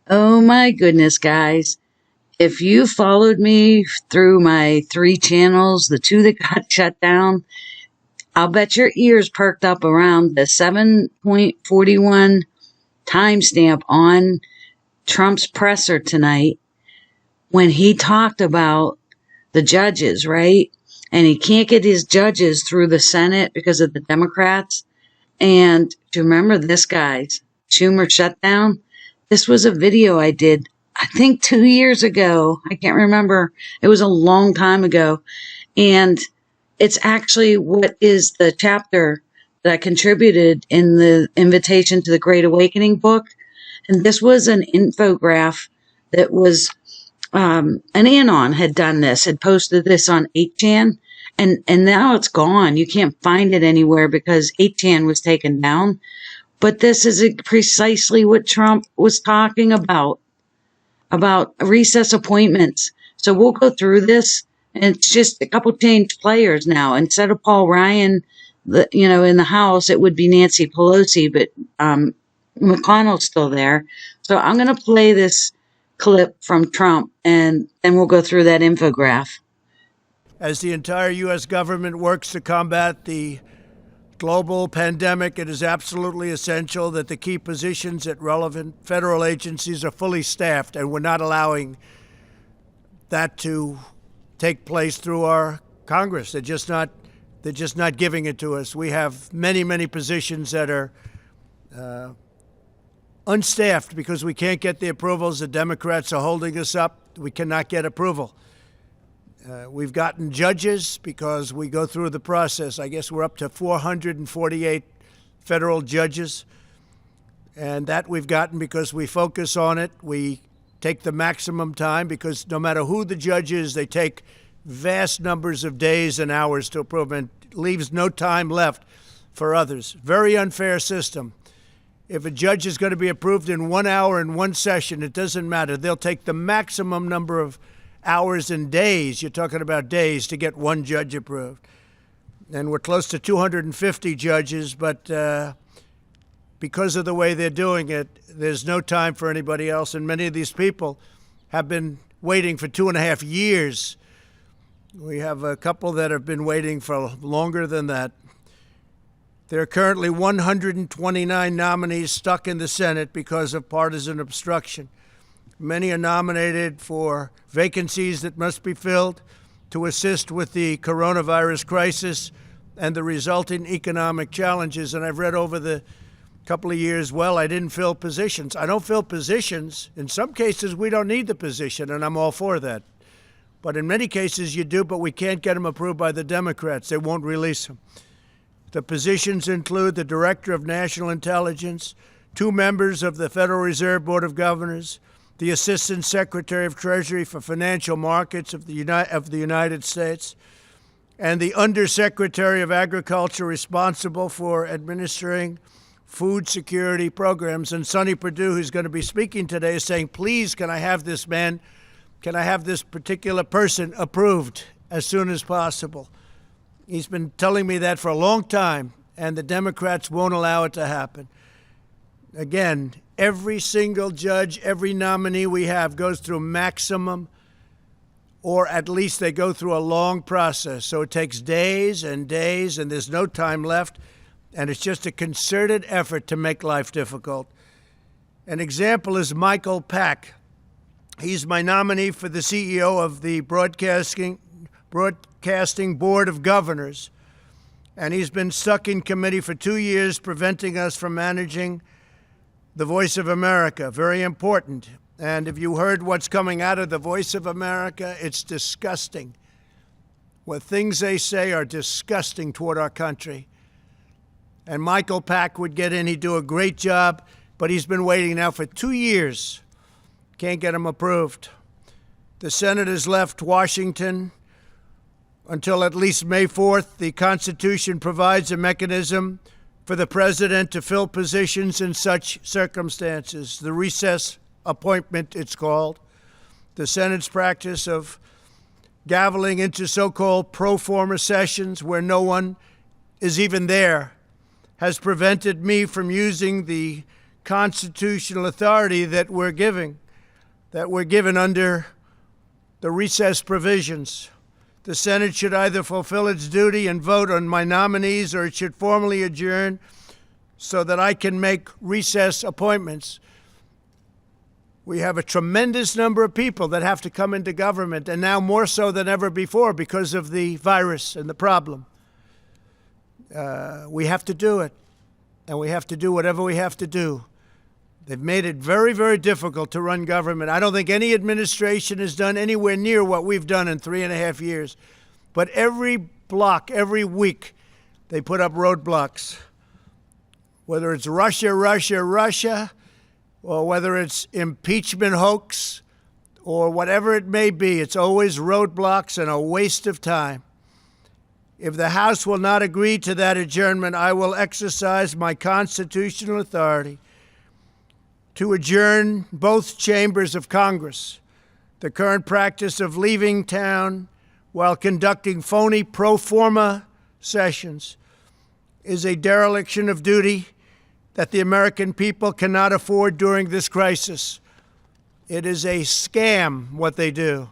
Oh my goodness, guys. If you followed me through my 3 channels, the 2 that got shut down, I'll bet your ears perked up around the 7:41 timestamp on Trump's presser tonight when he talked about the judges, right? And he can't get his judges through the Senate because of the Democrats. And do you remember this, guys? Schumer shutdown? This was a video I did, I think 2 years ago. I can't remember. It was a long time ago. And it's actually what is the chapter that I contributed in the Invitation to the Great Awakening book. And this was an infograph that was, an Anon had done this, had posted this on 8chan. And now it's gone. You can't find it anywhere because 8chan was taken down. But this is precisely what Trump was talking about recess appointments. So we'll go through this, and it's just a couple changed players now. Instead of Paul Ryan, in the House, it would be Nancy Pelosi, but McConnell's still there. So I'm going to play this clip from Trump, and then we'll go through that infograph. As the entire U.S. government works to combat the global pandemic, it is absolutely essential that the key positions at relevant federal agencies are fully staffed, and we're not allowing that to take place through our Congress. They're just not giving it to us. We have many, many positions that are unstaffed because we can't get the approvals. The Democrats are holding us up. We cannot get approval. We've gotten judges because we go through the process. I guess we're up to 448 federal judges, and that we've gotten because we focus on it. We take the maximum time because no matter who the judge is, they take vast numbers of days and hours to approve and leaves no time left for others. Very unfair system. If a judge is going to be approved in 1 hour in one session, it doesn't matter. They'll take the maximum number of hours and days, you're talking about days, to get one judge approved. And we're close to 250 judges, but because of the way they're doing it, there's no time for anybody else. And many of these people have been waiting for 2.5 years. We have a couple that have been waiting for longer than that. There are currently 129 nominees stuck in the Senate because of partisan obstruction. Many are nominated for vacancies that must be filled to assist with the coronavirus crisis and the resulting economic challenges. And I've read over the couple of years, well, I didn't fill positions. I don't fill positions. In some cases, we don't need the position, and I'm all for that. But in many cases, you do, but we can't get them approved by the Democrats. They won't release them. The positions include the Director of National Intelligence, 2 members of the Federal Reserve Board of Governors, the Assistant Secretary of Treasury for Financial Markets of the United States, and the Undersecretary of Agriculture responsible for administering food security programs. And Sonny Perdue, who's going to be speaking today, is saying, please, can I have this particular person approved as soon as possible? He's been telling me that for a long time, and the Democrats won't allow it to happen. Again, every single judge, every nominee we have goes through maximum, or at least they go through a long process. So it takes days and days, and there's no time left. And it's just a concerted effort to make life difficult. An example is Michael Pack. He's my nominee for the CEO of the Broadcasting Board of Governors. And he's been stuck in committee for 2 years, preventing us from managing the Voice of America. Very important. And if you heard what's coming out of the Voice of America, it's disgusting. What things they say are disgusting toward our country. And Michael Pack would get in. He'd do a great job, but he's been waiting now for 2 years. Can't get him approved. The Senate has left Washington until at least May 4th. The Constitution provides a mechanism for the president to fill positions in such circumstances. The recess appointment, it's called. The Senate's practice of gaveling into so-called Proforma Sessions where no one is even there has prevented me from using the constitutional authority that we're given under the recess provisions. The Senate should either fulfill its duty and vote on my nominees, or it should formally adjourn so that I can make recess appointments. We have a tremendous number of people that have to come into government, and now more so than ever before because of the virus and the problem. We have to do it, and we have to do whatever we have to do. They've made it very, very difficult to run government. I don't think any administration has done anywhere near what we've done in 3.5 years. But every block, every week, they put up roadblocks. Whether it's Russia, or whether it's impeachment hoax, or whatever it may be, it's always roadblocks and a waste of time. If the House will not agree to that adjournment, I will exercise my constitutional authority to adjourn both chambers of Congress. The current practice of leaving town while conducting phony Proforma Sessions is a dereliction of duty that the American people cannot afford during this crisis. It is a scam what they do.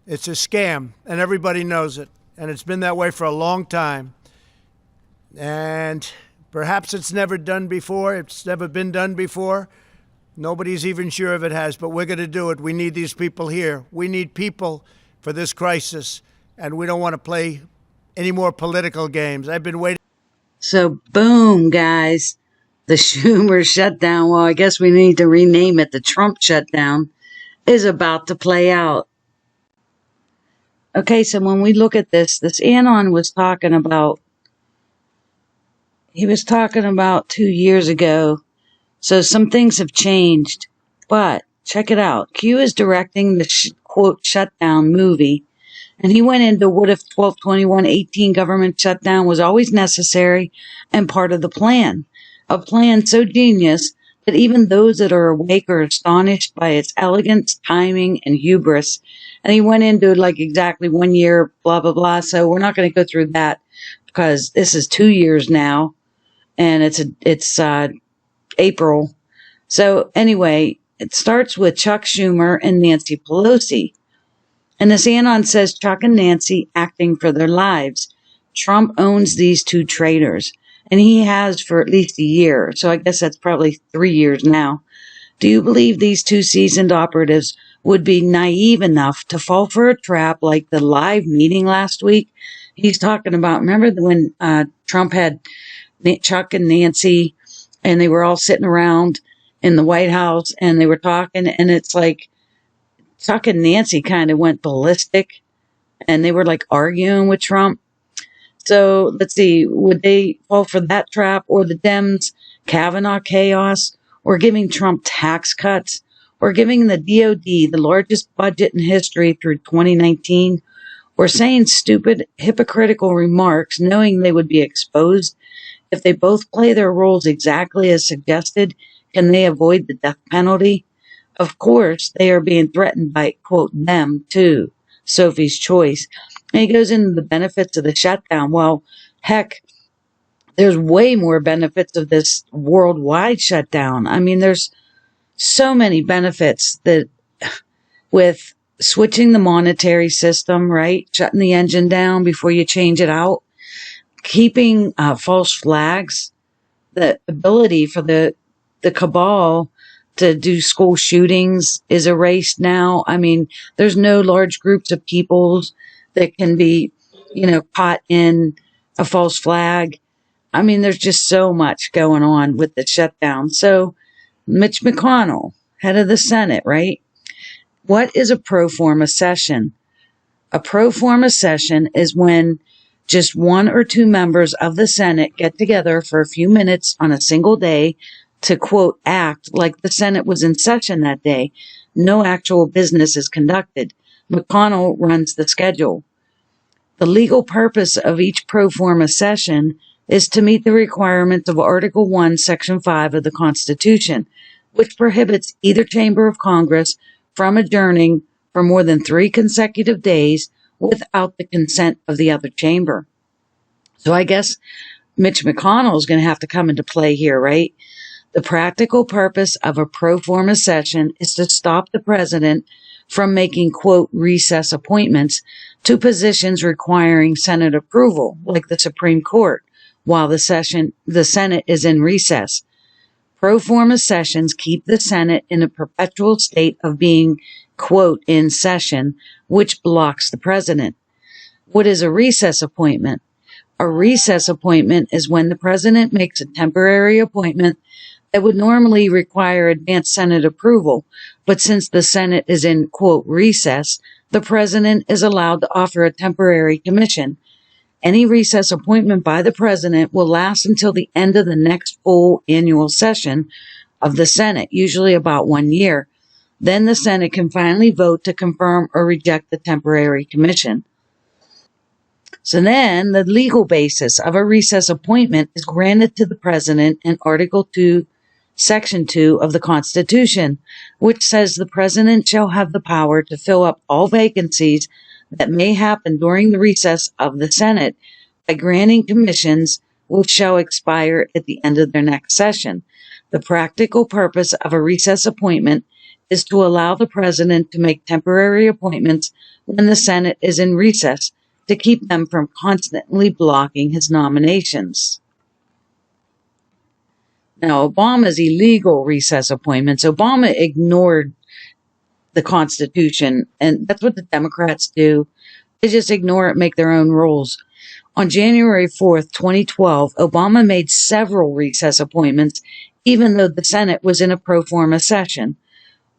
It's a scam, and everybody knows it, and it's been that way for a long time. And perhaps it's never done before. It's never been done before. Nobody's even sure if it has, but we're going to do it. We need these people here. We need people for this crisis, and we don't want to play any more political games. I've been waiting. So, boom, guys. The Schumer shutdown, well, I guess we need to rename it the Trump shutdown, is about to play out. Okay, so when we look at this Anon was talking about, he was talking about 2 years ago. So some things have changed, but check it out. Q is directing the quote shutdown movie, and he went into what if 12/21/18 government shutdown was always necessary and part of the plan. A plan so genius that even those that are awake are astonished by its elegance, timing, and hubris. And he went into like exactly 1 year, blah, blah, blah. So we're not going to go through that because this is 2 years now. And it's April. So anyway, it starts with Chuck Schumer and Nancy Pelosi. And this Anon says Chuck and Nancy acting for their lives. Trump owns these two traitors, and he has for at least a year. So I guess that's probably 3 years now. Do you believe these two seasoned operatives would be naive enough to fall for a trap like the live meeting last week? He's talking about, remember when Trump had Chuck and Nancy, and they were all sitting around in the White House, and they were talking, and it's like Chuck and Nancy kind of went ballistic, and they were like arguing with Trump. So let's see, would they fall for that trap, or the Dems, Kavanaugh chaos, or giving Trump tax cuts, or giving the DOD the largest budget in history through 2019, or saying stupid, hypocritical remarks knowing they would be exposed? If they both play their roles exactly as suggested, can they avoid the death penalty? Of course, they are being threatened by, quote, them too, Sophie's choice. And he goes into the benefits of the shutdown. Well, heck, there's way more benefits of this worldwide shutdown. I mean, there's so many benefits that with switching the monetary system, right? Shutting the engine down before you change it out. Keeping false flags, the ability for the cabal to do school shootings is erased now. I mean, there's no large groups of peoples that can be, caught in a false flag. I mean, there's just so much going on with the shutdown. So Mitch McConnell, head of the Senate, right? What is a Proforma Session? A Proforma Session is when just one or two members of the Senate get together for a few minutes on a single day to, quote, act like the Senate was in session that day. No actual business is conducted. McConnell runs the schedule. The legal purpose of each Proforma Session is to meet the requirements of Article 1, Section 5 of the Constitution, which prohibits either chamber of Congress from adjourning for more than 3 consecutive days without the consent of the other chamber. So I guess Mitch McConnell is going to have to come into play here, right? The practical purpose of a Proforma session is to stop the president from making, quote, recess appointments to positions requiring Senate approval, like the Supreme Court, while the Senate is in recess. Proforma sessions keep the Senate in a perpetual state of being, quote, in session, which blocks the president. What is a recess appointment? A recess appointment is when the president makes a temporary appointment that would normally require advance Senate approval, but since the Senate is in, quote, recess, the president is allowed to offer a temporary commission. Any recess appointment by the president will last until the end of the next full annual session of the Senate, usually about 1 year. Then the Senate can finally vote to confirm or reject the temporary commission. So then the legal basis of a recess appointment is granted to the president in Article 2, Section 2 of the Constitution, which says the president shall have the power to fill up all vacancies that may happen during the recess of the Senate by granting commissions which shall expire at the end of their next session. The practical purpose of a recess appointment is to allow the president to make temporary appointments when the Senate is in recess to keep them from constantly blocking his nominations. Now, Obama's illegal recess appointments, Obama ignored the Constitution, and that's what the Democrats do. They just ignore it, make their own rules. On January 4th, 2012, Obama made several recess appointments, even though the Senate was in a Proforma session.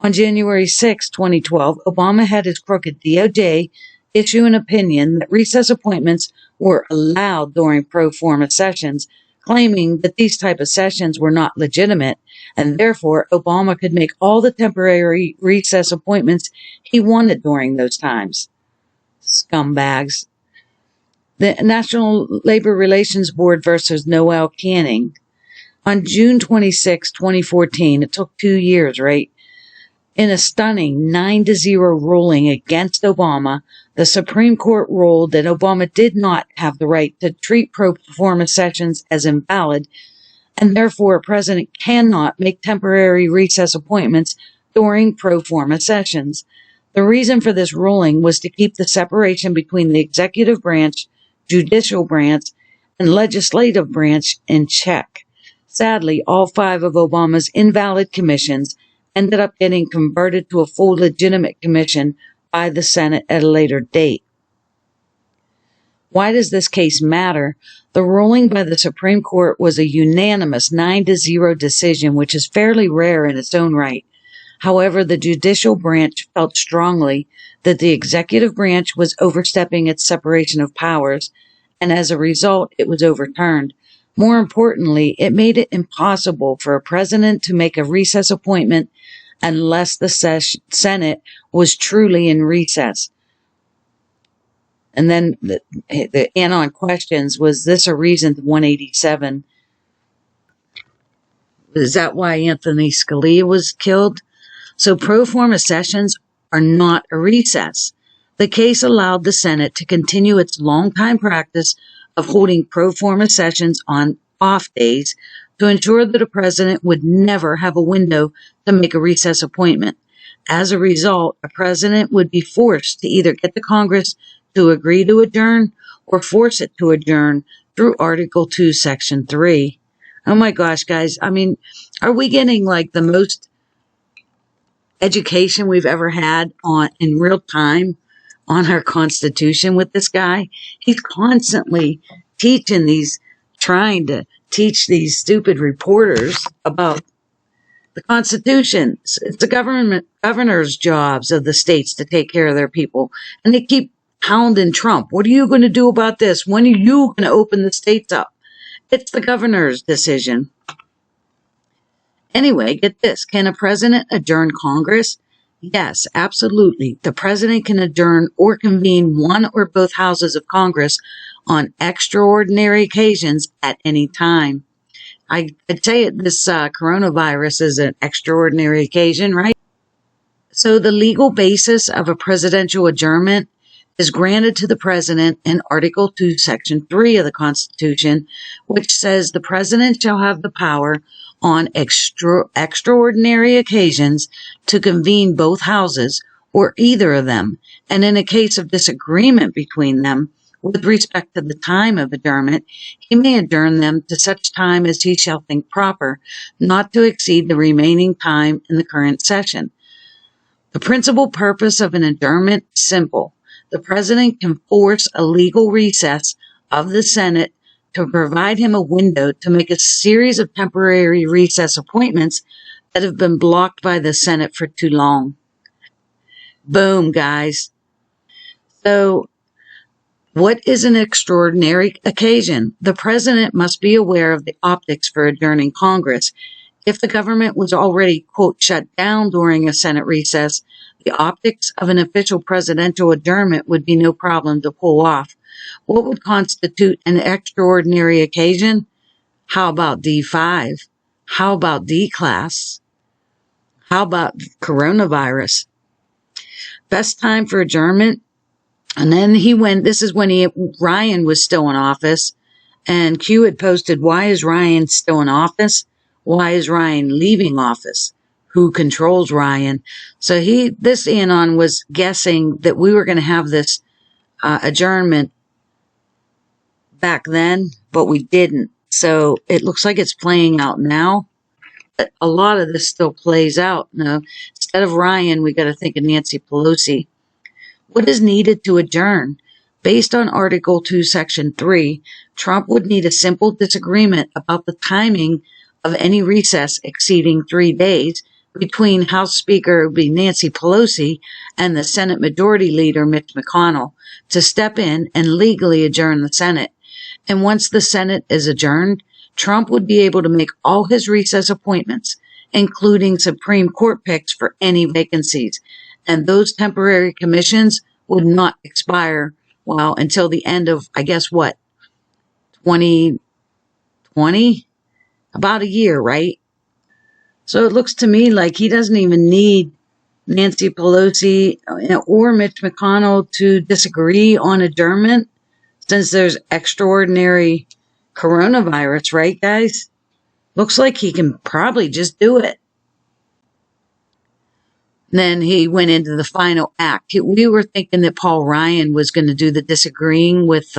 On January 6, 2012, Obama had his crooked DOJ issue an opinion that recess appointments were allowed during Proforma sessions, claiming that these type of sessions were not legitimate, and therefore Obama could make all the temporary recess appointments he wanted during those times. Scumbags. The National Labor Relations Board versus Noel Canning. On June 26, 2014, it took 2 years, right? In a stunning 9-0 ruling against Obama, the Supreme Court ruled that Obama did not have the right to treat Proforma sessions as invalid, and therefore a president cannot make temporary recess appointments during Proforma sessions. The reason for this ruling was to keep the separation between the executive branch, judicial branch, and legislative branch in check. Sadly, all 5 of Obama's invalid commissions ended up getting converted to a full legitimate commission by the Senate at a later date. Why does this case matter? The ruling by the Supreme Court was a unanimous 9-0 decision, which is fairly rare in its own right. However, the judicial branch felt strongly that the executive branch was overstepping its separation of powers, and as a result, it was overturned. More importantly, it made it impossible for a president to make a recess appointment unless the Senate was truly in recess. And then the anon questions, was this a reason 187? Is that why Anthony Scalia was killed? So Proforma sessions are not a recess. The case allowed the Senate to continue its longtime practice of holding Proforma sessions on off days to ensure that a president would never have a window to make a recess appointment. As a result, a president would be forced to either get the Congress to agree to adjourn or force it to adjourn through Article 2, Section 3. Oh my gosh, guys. I mean, are we getting like the most education we've ever had in real time on our Constitution with this guy? He's constantly trying to teach these stupid reporters about the Constitution. It's the governor's jobs of the states to take care of their people. And they keep hounding Trump. What are you going to do about this? When are you going to open the states up? It's the governor's decision. Anyway, get this. Can a president adjourn Congress? Yes, absolutely. The president can adjourn or convene one or both houses of Congress on extraordinary occasions at any time. I'd say this coronavirus is an extraordinary occasion, right? So the legal basis of a presidential adjournment is granted to the president in Article 2, Section 3 of the Constitution, which says the president shall have the power on extraordinary occasions to convene both houses or either of them, and in a case of disagreement between them with respect to the time of adjournment, he may adjourn them to such time as he shall think proper, not to exceed the remaining time in the current session. The principal purpose of an adjournment is simple. The President can force a legal recess of the Senate to provide him a window to make a series of temporary recess appointments that have been blocked by the Senate for too long. Boom, guys. So, what is an extraordinary occasion? The President must be aware of the optics for adjourning Congress. If the government was already, quote, shut down during a Senate recess, the optics of an official presidential adjournment would be no problem to pull off. What would constitute an extraordinary occasion? How about D5? How about D-class? How about coronavirus? Best time for adjournment? And then this is when Ryan was still in office, and Q had posted, why is Ryan still in office? Why is Ryan leaving office? Who controls Ryan? So this Anon was guessing that we were going to have this adjournment back then, but we didn't. So it looks like it's playing out now. But a lot of this still plays out. No, instead of Ryan, we got to think of Nancy Pelosi. What is needed to adjourn? Based on Article 2, Section 3, Trump would need a simple disagreement about the timing of any recess exceeding 3 days between House Speaker, it would be Nancy Pelosi, and the Senate Majority Leader, Mitch McConnell, to step in and legally adjourn the Senate. And once the Senate is adjourned, Trump would be able to make all his recess appointments, including Supreme Court picks for any vacancies. And those temporary commissions would not expire, until the end of, 2020? About a year, right? So it looks to me like he doesn't even need Nancy Pelosi or Mitch McConnell to disagree on adjournment, since there's extraordinary coronavirus, right, guys? Looks like he can probably just do it. Then he went into the final act. We were thinking that Paul Ryan was going to do the disagreeing with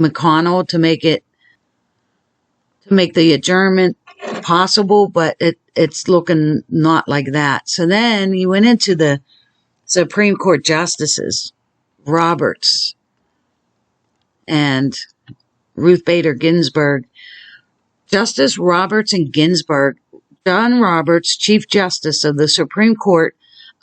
McConnell to make the adjournment possible, but it's looking not like that. So then he went into the Supreme Court justices, Roberts and Ruth Bader Ginsburg. Justice Roberts and Ginsburg, John Roberts, Chief Justice of the Supreme Court,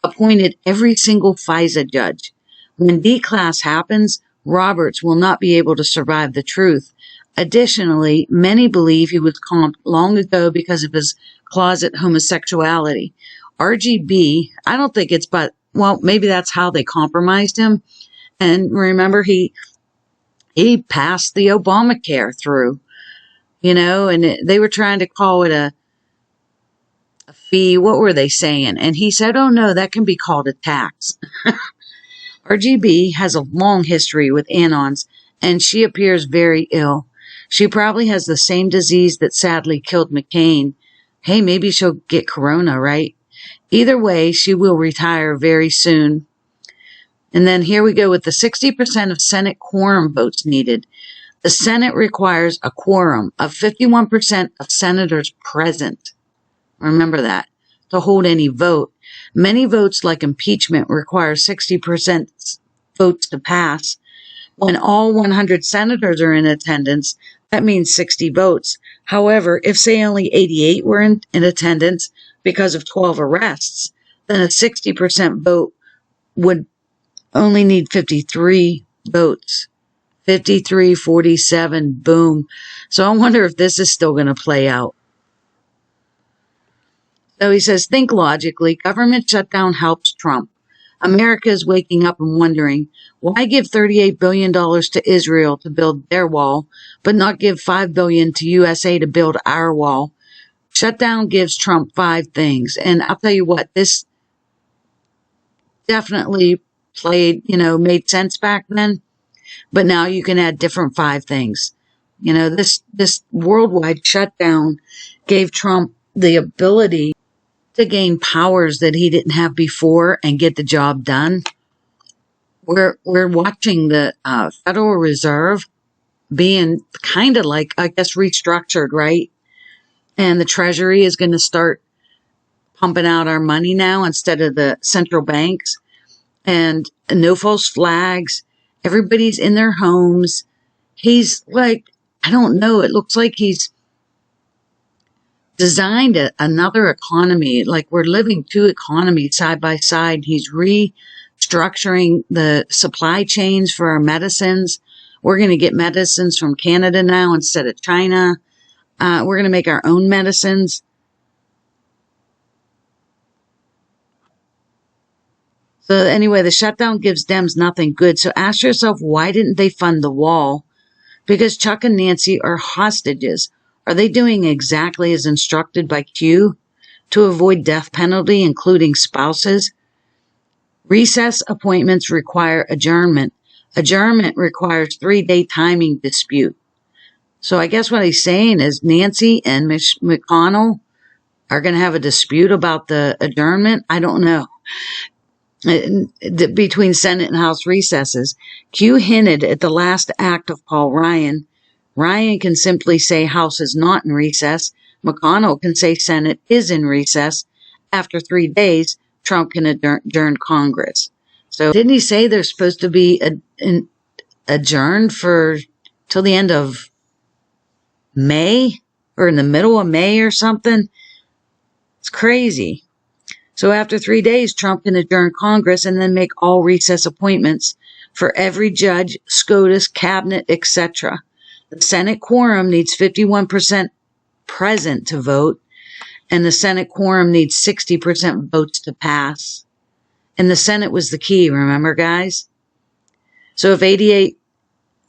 appointed every single FISA judge. When D-class happens, Roberts will not be able to survive the truth. Additionally, many believe he was comped long ago because of his closet homosexuality. RGB, I don't think maybe that's how they compromised him. And remember, he passed the Obamacare through, and they were trying to call it a fee. What were they saying? And he said, oh no, that can be called a tax. RGB has a long history with Anons, and she appears very ill. She probably has the same disease that sadly killed McCain. Hey, maybe she'll get corona, right? Either way, she will retire very soon. And then here we go with the 60% of Senate quorum votes needed. The Senate requires a quorum of 51% of senators present. Remember that, to hold any vote. Many votes, like impeachment, require 60% votes to pass. When all 100 senators are in attendance, that means 60 votes. However, if say only 88 were in attendance because of 12 arrests, then a 60% vote would only need 53 votes. 53, 47, boom. So I wonder if this is still going to play out. So he says, think logically. Government shutdown helps Trump. America is waking up and wondering, why give $38 billion to Israel to build their wall, but not give $5 billion to USA to build our wall? Shutdown gives Trump 5 things. And I'll tell you what, this definitely made sense back then. But now you can add different 5 things. You know, this worldwide shutdown gave Trump the ability to gain powers that he didn't have before and get the job done. We're watching the Federal Reserve being kind of like, I guess, restructured, right? And the Treasury is going to start pumping out our money now instead of the central banks. And no false flags. Everybody's in their homes. He's like, I don't know, it looks like he's designed another economy. Like we're living two economies side by side. He's restructuring the supply chains for our medicines. We're going to get medicines from Canada now instead of China. We're going to make our own medicines. So anyway, the shutdown gives Dems nothing good. So ask yourself, why didn't they fund the wall? Because Chuck and Nancy are hostages. Are they doing exactly as instructed by Q to avoid death penalty, including spouses? Recess appointments require adjournment. Adjournment requires 3-day timing dispute. So I guess what he's saying is Nancy and McConnell are going to have a dispute about the adjournment. I don't know. Between Senate and House recesses. Q hinted at the last act of Paul Ryan. Ryan can simply say House is not in recess. McConnell can say Senate is in recess. After 3 days, Trump can adjourn Congress. So didn't he say they're supposed to be adjourned for till the end of May or in the middle of May or something? It's crazy. So after 3 days, Trump can adjourn Congress and then make all recess appointments for every judge, SCOTUS, cabinet, etc. The Senate quorum needs 51% present to vote, and the Senate quorum needs 60% votes to pass. And the Senate was the key, remember, guys? So if 88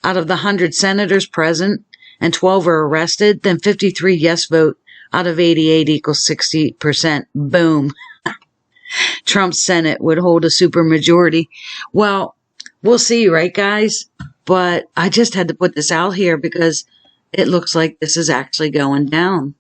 out of the 100 senators present and 12 are arrested, then 53 yes vote out of 88 equals 60%. Boom. Trump's Senate would hold a supermajority. Well, we'll see, right, guys? But I just had to put this out here because it looks like this is actually going down.